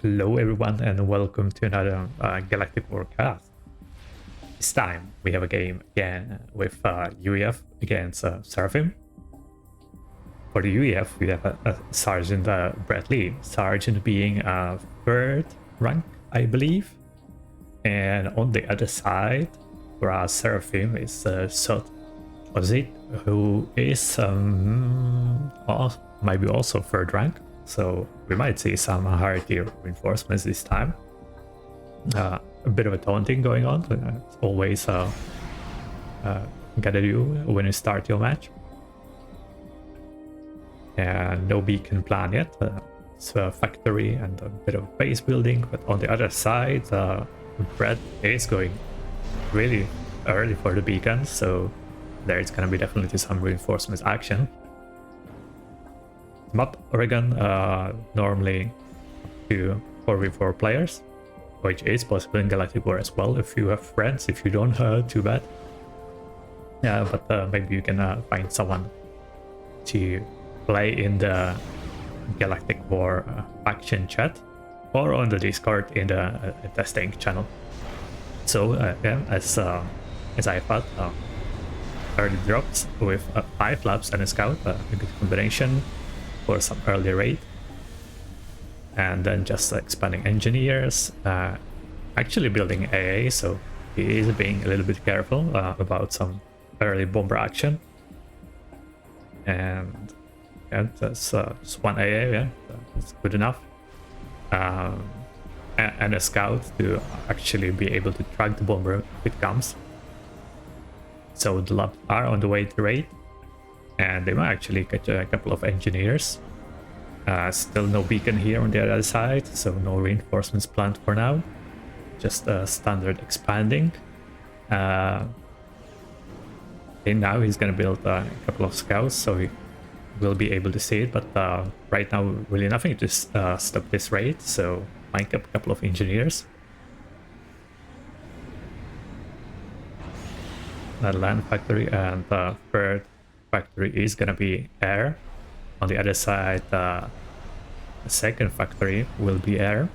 Hello everyone and welcome to another Galactic War Cast. This time we have a game again with UEF against Seraphim. For the UEF we have a Sergeant Bradley, Sergeant being a 3rd rank I believe. And on the other side for our Seraphim is Sot Ozit, who is maybe also 3rd rank. So we might see some higher tier reinforcements this time. A bit of a taunting going on. It's always gotta do when you start your match. And no beacon plan yet. It's a factory and a bit of base building. But on the other side, Brad is going really early for the beacon. So there's gonna be definitely some reinforcements action. Map Oregon normally to 4v4 players, which is possible in Galactic War as well if you have friends. If you don't, too bad. Yeah, but maybe you can find someone to play in the Galactic War faction chat or on the Discord in the testing channel. So yeah, as I thought, early drops with 5 labs and a scout, a good combination for some early raid, and then just expanding engineers, actually building AA, so he is being a little bit careful about some early bomber action. And yeah, that's just 1 AA, yeah, that's good enough. And a scout to actually be able to track the bomber if it comes. So the labs are on the way to raid. And they might actually catch a couple of engineers. Still no beacon here on the other side, so no reinforcements planned for now. Just standard expanding. And now he's gonna build a couple of scouts, so he will be able to see it. But right now, really nothing to stop this raid, so might get a couple of engineers. A land factory and 3rd factory is gonna be air. On the other side, the 2nd factory will be air.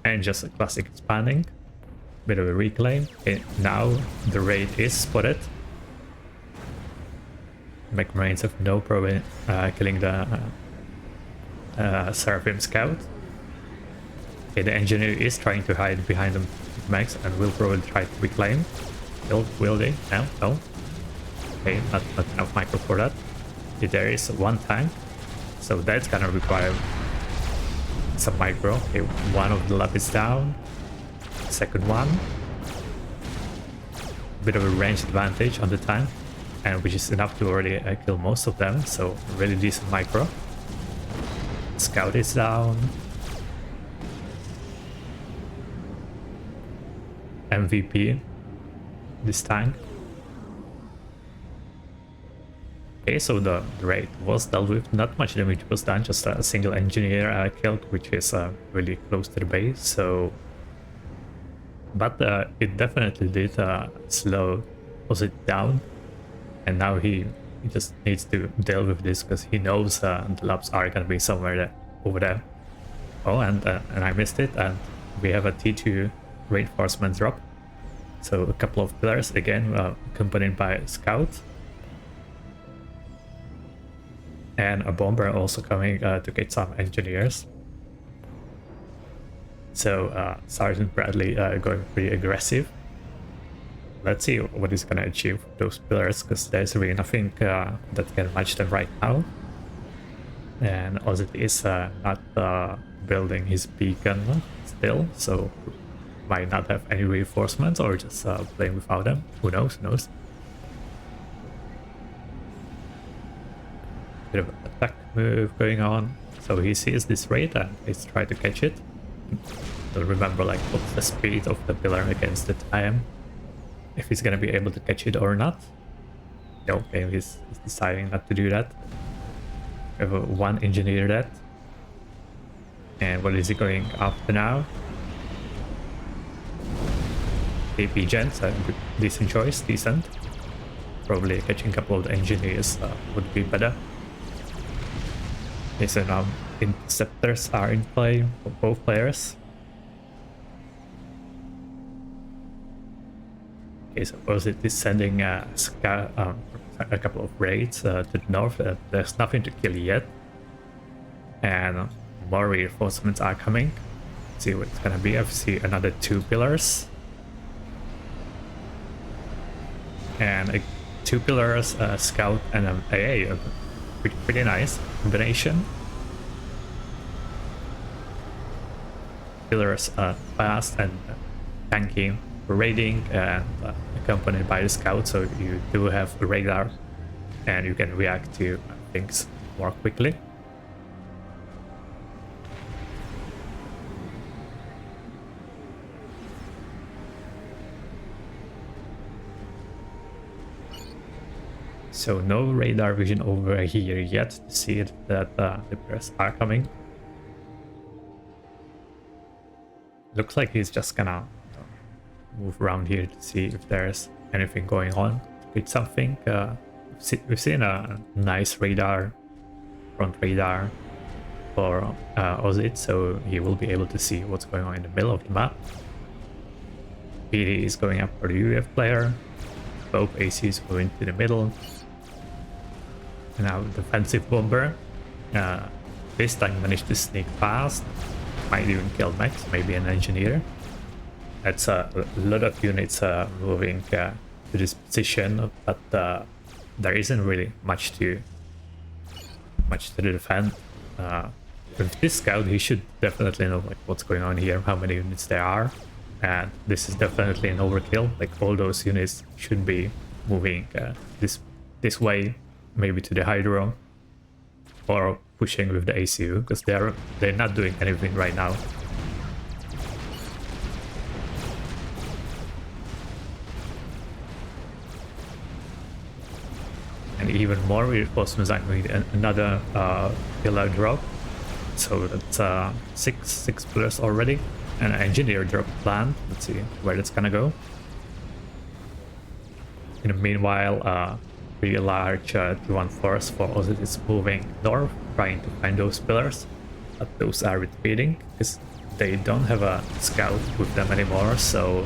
And just a classic expanding. Bit of a reclaim. And now the raid is spotted. McMarines have no problem killing the Seraphim scout. Okay, the engineer is trying to hide behind the max and will probably try to reclaim. Will they? No, no. Okay, not enough micro for that. There is 1 tank, so that's gonna require some micro. Okay, one of the lab is down, 2nd one. Bit of a range advantage on the tank, and which is enough to already kill most of them, so really decent micro. Scout is down. MVP this tank. Okay, so the raid was dealt with, not much damage was done, just a single engineer killed, which is really close to the base, so... But it definitely did slow it down, and now he just needs to deal with this, because he knows the labs are gonna be somewhere there, over there. Oh, and I missed it, and we have a T2 reinforcement drop. So a couple of pillars, again, accompanied by a scout. And a bomber also coming to get some engineers. So Sergeant Bradley going pretty aggressive. Let's see what he's gonna achieve with those pillars, because there's really nothing that can match them right now. And Ozit is not building his beacon still, so might not have any reinforcements or just playing without them. Who knows? Who knows? Bit of an attack move going on. So he sees this raid and he's trying to catch it. Don't remember like what's the speed of the pillar against the time, if he's gonna be able to catch it or not. No, okay, he's deciding not to do that. We have 1 engineer dead. And what is he going after now? AP gens, a decent choice, decent. Probably catching a couple of the engineers would be better. Okay, so now interceptors are in play for both players. Okay, so Ozit is sending a couple of raids to the north. There's nothing to kill yet, and more reinforcements are coming. Let's see what it's gonna be. I see another 2 pillars, and 2 pillars, a scout, and an AA. Pretty nice combination. Pillars fast and tanky raiding, and accompanied by the scout, so you do have a radar and you can react to things more quickly. So no radar vision over here yet to see that the players are coming. Looks like he's just gonna move around here to see if there's anything going on. It's something. We've seen a nice radar, front radar for Ozit, so he will be able to see what's going on in the middle of the map. PD is going up for the UF player. Both ACs go into the middle. And now defensive bomber. This time managed to sneak past. Might even kill Max, maybe an engineer. That's a lot of units moving to this position, but there isn't really much to defend. With this scout, he should definitely know like what's going on here, how many units there are, and this is definitely an overkill. Like all those units should be moving this way, maybe to the hydro, or pushing with the ACU, because they're not doing anything right now. And even more reinforcements. I need another pillar drop, so that's six pillars already, and an engineer drop planned. Let's see where that's gonna go. In the meanwhile, pretty large T1 force for Ozit is moving north, trying to find those pillars, but those are retreating because they don't have a scout with them anymore. So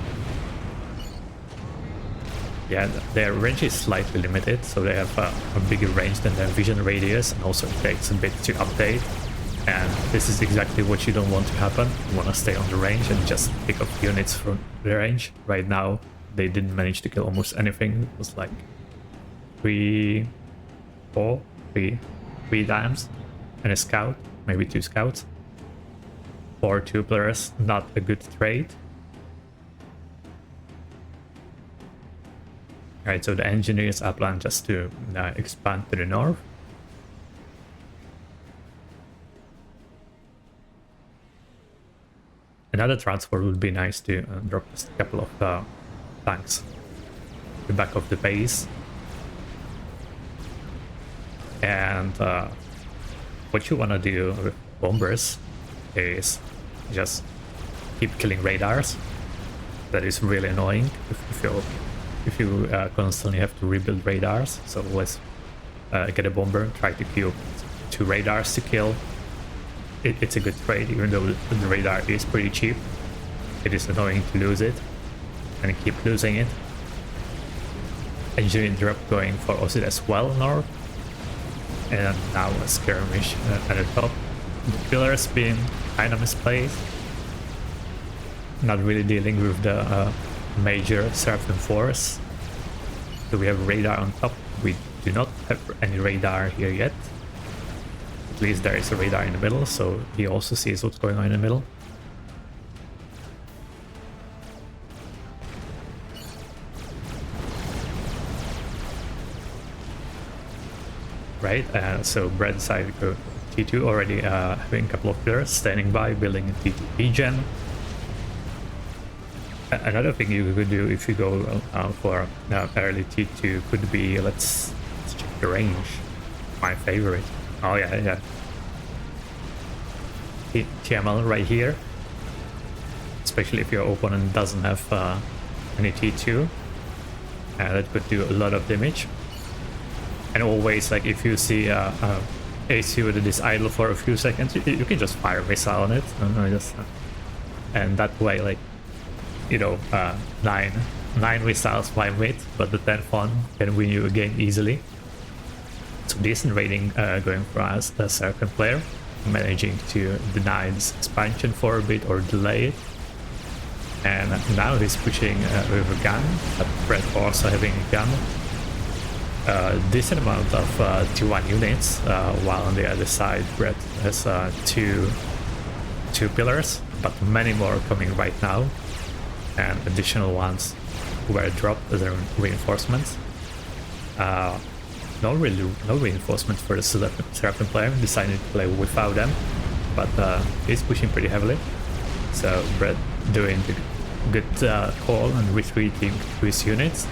yeah, their range is slightly limited, so they have a bigger range than their vision radius, and also it takes a bit to update. And this is exactly what you don't want to happen. You want to stay on the range and just pick up units from the range. Right now, they didn't manage to kill almost anything. It was like three times, and a scout, maybe 2 scouts. For 2 players, not a good trade. Alright, so the engineers are planned just to expand to the north. Another transport would be nice to drop just a couple of tanks to the back of the base. And what you want to do with bombers is just keep killing radars. That is really annoying if you constantly have to rebuild radars. So let's get a bomber, try to kill 2 radars to kill. It's a good trade, even though the radar is pretty cheap. It is annoying to lose it and keep losing it. Engineering drop going for Ozit as well north. And now a skirmish at the top. The pillars being kind of misplaced. Not really dealing with the major Seraphim force. So we have radar on top. We do not have any radar here yet. At least there is a radar in the middle, so he also sees what's going on in the middle. Right, so Brad side go T2 already having a couple of players standing by, building a T2 regen. Another thing you could do if you go for early T2 could be, let's check the range. My favorite. Oh yeah. TML right here. Especially if your opponent doesn't have any T2. That could do a lot of damage. And always, like, if you see ACU that is idle for a few seconds, you can just fire a missile on it, and that way, like, you know, nine missiles by mid, but the 10th one can win you a game easily. So decent rating going for us, the second player, managing to deny this expansion for a bit or delay it. And now he's pushing with a gun, but Brett also having a gun. Decent amount of T1 units, while on the other side Brett has two pillars, but many more coming right now, and additional ones were dropped as reinforcements. No reinforcements for the Seraphim player, decided to play without them, but he's pushing pretty heavily. So Brett doing the good call and retreating to his units,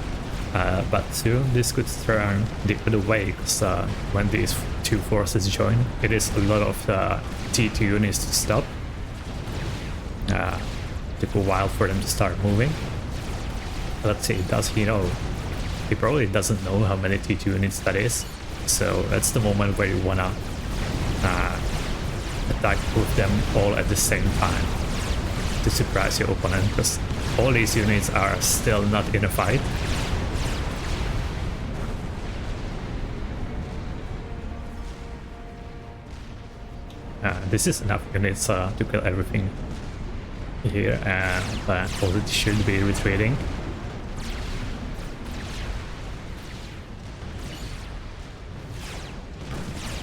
but soon this could turn the other way, because when these two forces join, it is a lot of T2 units to stop. Took a while for them to start moving. Let's see, does he know? He probably doesn't know how many T2 units that is, so that's the moment where you wanna attack with them all at the same time to surprise your opponent, because all these units are still not in a fight. This is enough units to kill everything here, and already should be retreating.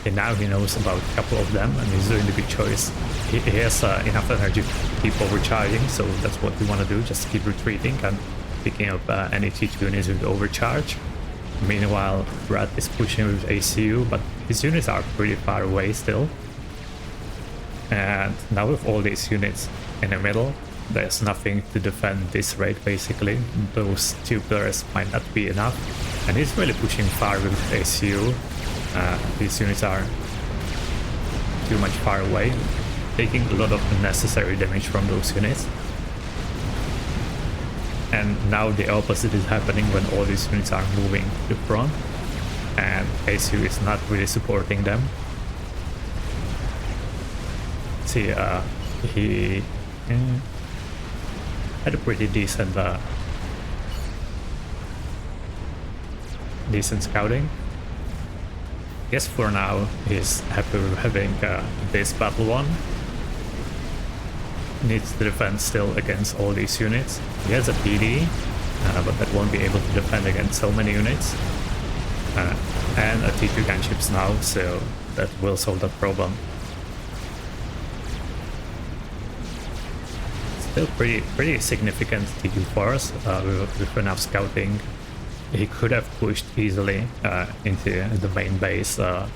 And now he knows about a couple of them, and he's doing the good choice. He has enough energy to keep overcharging, so that's what we want to do, just keep retreating and picking up any T2 units with overcharge. Meanwhile, Brad is pushing with ACU, but his units are pretty far away still. And now with all these units in the middle, there's nothing to defend this raid basically. Those two pillars might not be enough, and he's really pushing far with ACU. These units are too much far away, taking a lot of unnecessary damage from those units. And now the opposite is happening when all these units are moving to the front, and ACU is not really supporting them. See, he had a pretty decent scouting. Yes, for now he's happy with having this battle won. Needs to defend still against all these units. He has a PD, but that won't be able to defend against so many units. And a T2 gunships now, so that will solve that problem. Still pretty significant T2 force with enough scouting. He could have pushed easily into the main base of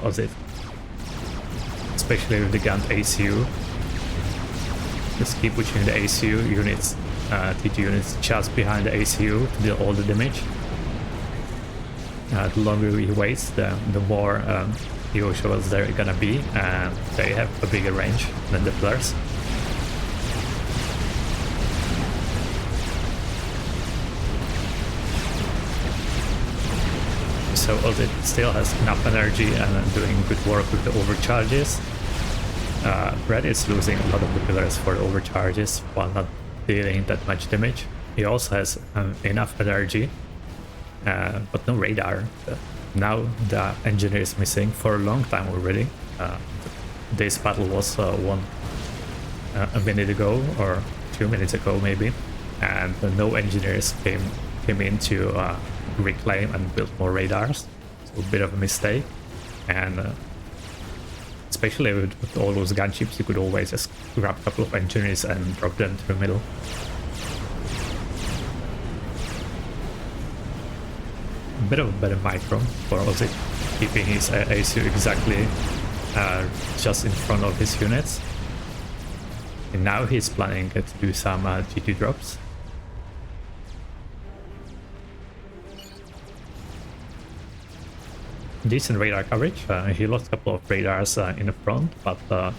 Ozit, especially with the gun ACU. Just keep pushing the ACU units, T2 units just behind the ACU to deal all the damage. The longer he waits, the more Yoshos they're gonna be, and they have a bigger range than the pillars. So Ozit still has enough energy and doing good work with the overcharges. Red is losing a lot of the pillars for the overcharges while not dealing that much damage. He also has enough energy, but no radar. Now the engineer is missing for a long time already. This battle was won a minute ago or 2 minutes ago maybe, and no engineers came in to reclaim and build more radars. So a bit of a mistake, and especially with all those gunships, you could always just grab a couple of engineers and drop them to the middle. A bit of a better micro for Ozzy, keeping his ACU exactly just in front of his units. And now he's planning to do some G2 drops. Decent radar coverage. He lost a couple of radars in the front, but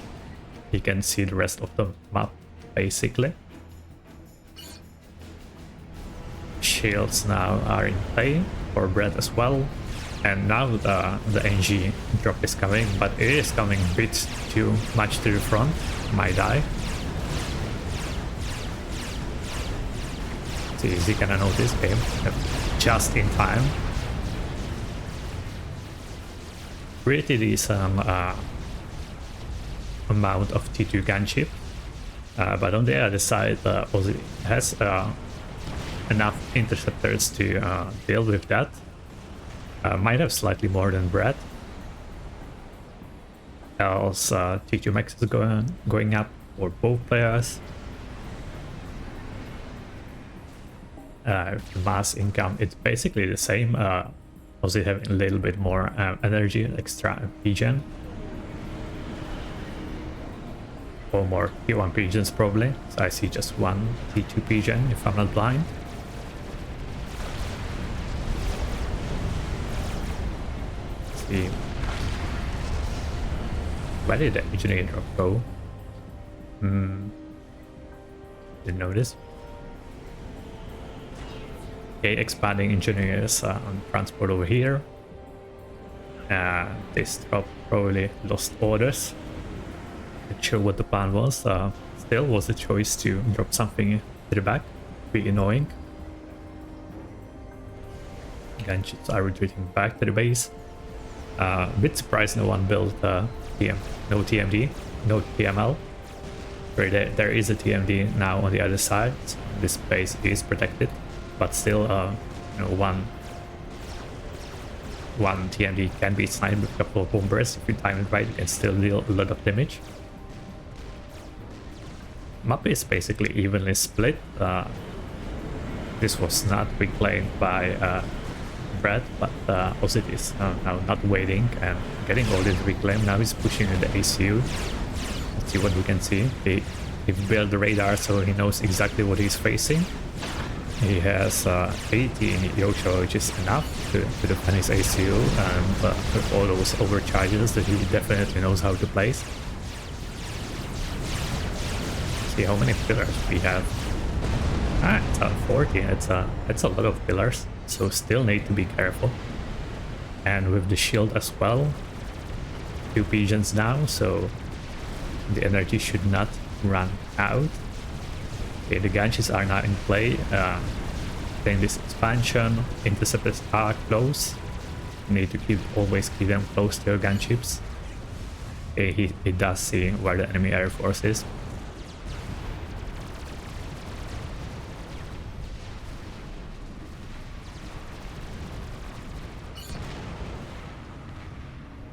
he can see the rest of the map basically. Shields now are in play for Brett as well, and now the NG drop is coming, but it is coming a bit too much to the front. Might die. See, is he gonna notice him just in time? Pretty decent amount of T2 gunship, but on the other side, Aussie has enough interceptors to deal with that. Might have slightly more than Brad. Else T2 max is going up for both players. Mass income, it's basically the same. Aussie having a little bit more energy, extra pigeon. Or more T1 pigeons probably. So I see just one T2 pigeon if I'm not blind. Let's see. Where did the engineer drop go? Didn't notice. Okay, expanding engineers on transport over here. This drop probably lost orders. Not sure what the plan was. Still was a choice to drop something to the back. Be annoying. Gunships are retreating back to the base. A bit surprised no one built no TMD, no TML. There is a TMD now on the other side. So this base is protected, but still, you know, one TMD can be sniped with a couple of bombers. If you time it right, you can still deal a lot of damage. Map is basically evenly split. This was not reclaimed by Brad, but Ozit is now not waiting and getting all this reclaimed. Now he's pushing in the ACU. Let's see what we can see. He built the radar so he knows exactly what he's facing. He has 18 Yosho, which is enough to defend his ACU, and with all those overcharges that he definitely knows how to place. See how many pillars we have. It's 14. It's a lot of pillars, so still need to be careful. And with the shield as well, 2 pigeons now, so the energy should not run out. Okay, the gunships are now in play. Then this expansion, interceptors are close. You need to always keep them close to your gunships. Okay, he does see where the enemy air force is.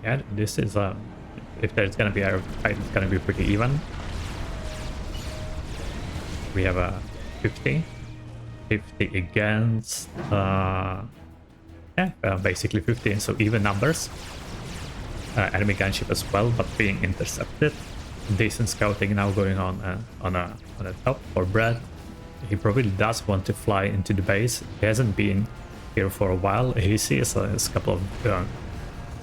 Yeah, this is if there's gonna be a fight, it's gonna be pretty even. We have a 50 against basically 15, so even numbers. Enemy gunship as well, but being intercepted. Decent scouting now going on the top for Brad. He probably does want to fly into the base. He hasn't been here for a while. He sees a couple of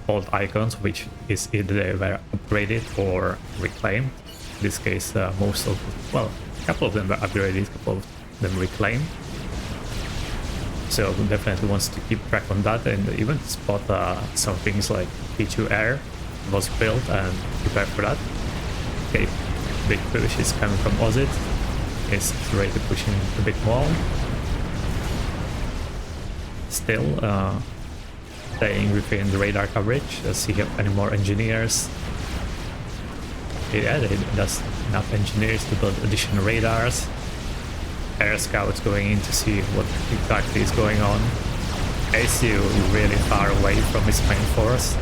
old icons, which is either they were upgraded or reclaimed. In this case, a couple of them were upgraded, a couple of them reclaimed. So definitely wants to keep track on that, and even spot some things like P2 Air was built and prepare for that. Okay, big push is coming from Ozit. Is ready to push in a bit more. Still staying within the radar coverage. Let's see if any more engineers. Yeah, they does enough engineers to build additional radars. Air scouts going in to see what exactly is going on. ACU really far away from his main force.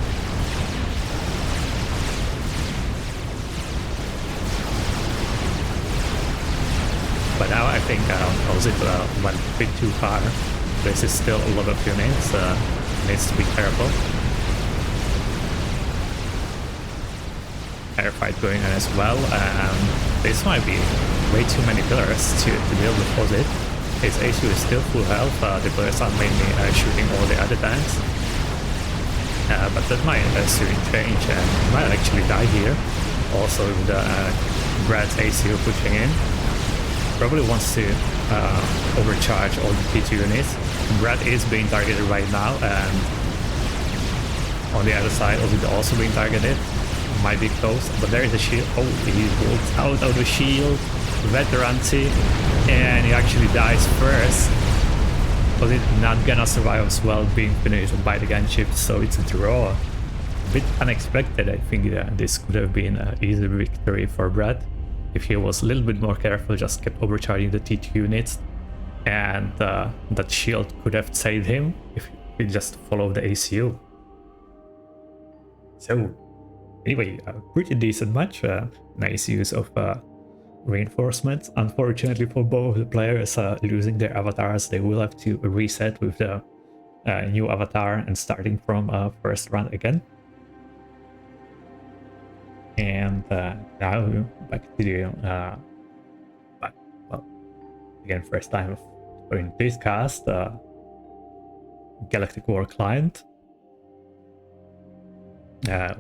But now I think Ozit went a bit too far. This is still a lot of units. Needs to be careful. Airfight going on as well. This might be way too many pillars to deal with Ozit. His ACU is still full health. The pillars are mainly shooting all the other tanks. But that might soon change and might actually die here. Also with the Brad's ACU pushing in. Probably wants to overcharge all the T2 units. Brad is being targeted right now, and on the other side of it also being targeted. Might be close, but there is a shield. Oh, he walks out of the shield. Veterancy, and he actually dies first. Was it not gonna survive as well, being finished by the gunship? So it's a draw. A bit unexpected. I think this could have been an easy victory for Brad if he was a little bit more careful, just kept overcharging the T2 units, and that shield could have saved him if he just followed the ACU. So anyway, a pretty decent match. Nice use of reinforcements. Unfortunately for both the players losing their avatars, they will have to reset with the new avatar and starting from first round again. And now back to the well, again, first time doing this cast, Galactic War client.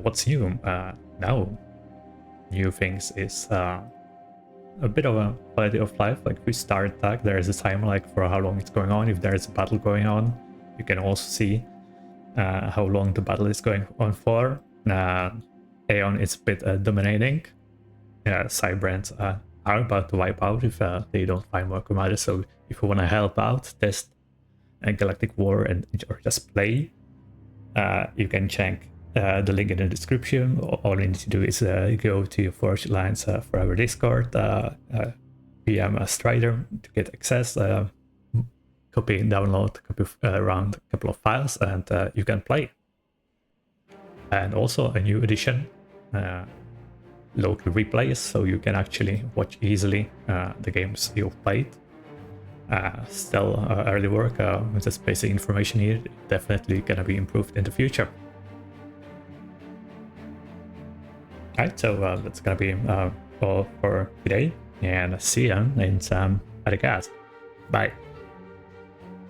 What's new now? New things is a bit of a quality of life. Like we start attack, there is a timer like for how long it's going on. If there is a battle going on, you can also see how long the battle is going on for. Aeon is a bit dominating. Cybrands are about to wipe out if they don't find more commanders. So if you want to help out, test Galactic War and or just play, you can check the link in the description. All you need to do is go to your Forge Alliance Forever Discord, PM Strydxr to get access, copy and download, copy around a couple of files, and you can play. And also a new edition, local replays, so you can actually watch easily the games you've played. Still early work, just basic information here, definitely gonna be improved in the future. Alright, so that's gonna be all for today, and see you in some other cast. Bye.